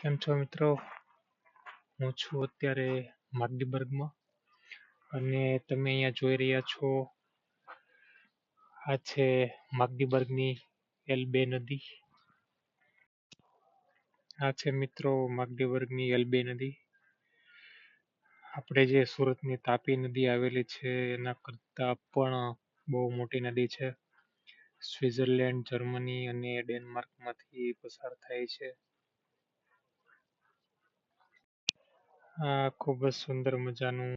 કેમ છો મિત્રો? હું છું અત્યારે માગડીબર્ગમાં અને તમે અહીંયા જોઈ રહ્યા છો આ છે માગડીબર્ગની એલ2 નદી. આ છે મિત્રો માગડીબર્ગની એલ2 નદી. આપણે જે સુરતની તાપી નદી આવેલી છે એના કરતાં પણ બહુ મોટી નદી છે. સ્વિટ્ઝરલેન્ડ, જર્મની અને ડેનમાર્કમાંથી પસાર થાય છે. આ ખૂબ જ સુંદર મજાનું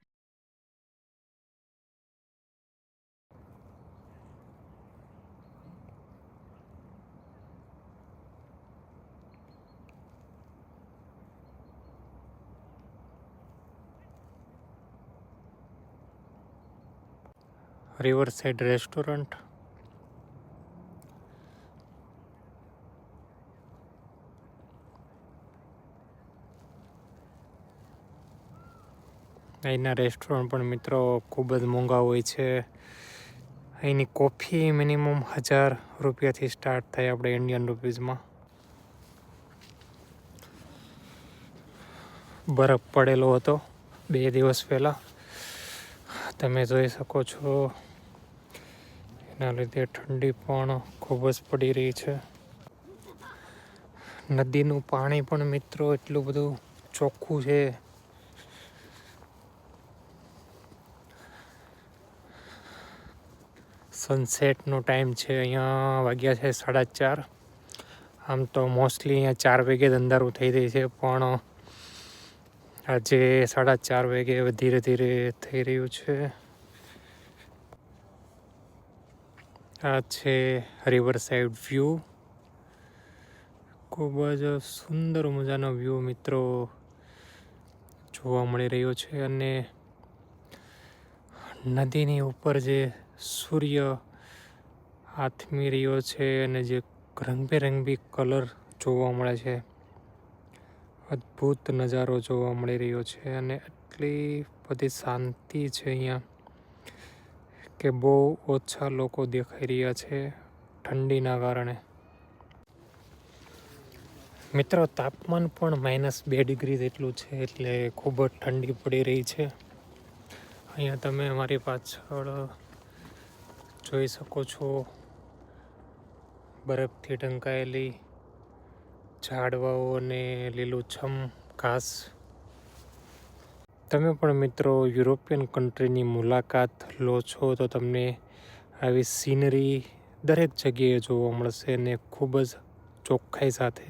રિવરસાઇડ રેસ્ટોરન્ટ. અહીંના રેસ્ટોરન્ટ પણ મિત્રો ખૂબ જ મોંઘા હોય છે. અહીંની કોફી મિનિમમ 1000 રૂપિયાથી સ્ટાર્ટ થાય આપણે ઇન્ડિયન રૂપીઝમાં. બરફ પડેલો હતો 2 દિવસ પહેલાં, તમે જોઈ શકો છો. એના લીધે ઠંડી પણ ખૂબ જ પડી રહી છે. નદીનું પાણી પણ મિત્રો એટલું બધું ચોખ્ખું છે. સનસેટનો ટાઈમ છે, અહીંયા વાગ્યા છે 4:30. આમ તો મોસ્ટલી અહીંયા 4 વાગે જ અંધારું થઈ જાય છે, પણ આજે 4:30 વાગે ધીરે ધીરે થઈ રહ્યું છે. આ છે રિવરસાઇડ વ્યૂ. ખૂબ જ સુંદર મજાનો વ્યૂ મિત્રો જોવા મળી રહ્યો છે. અને નદીની ઉપર જે સૂર્ય આથમી રહ્યો છે અને જે રંગબેરંગી કલર જોવા મળે છે, અદ્ભુત નજારો જોવા મળી રહ્યો છે. અને એટલી બધી શાંતિ છે અહીંયા કે બહુ ઓછા લોકો દેખાઈ રહ્યા છે ઠંડીના કારણે. મિત્રો તાપમાન પણ -2 ડિગ્રી જેટલું છે, એટલે ખૂબ જ ઠંડી પડી રહી છે. અહીંયા તમે મારી પાછળ જોઈ શકો છો બરફથી ઢંકાયેલી ઝાડવાઓ અને લીલુંછમ ઘાસ. તમે પણ મિત્રો યુરોપિયન કન્ટ્રીની મુલાકાત લો છો તો તમને આવી સીનરી દરેક જગ્યાએ જોવા મળશે અને ખૂબ જ ચોખ્ખાઈ સાથે.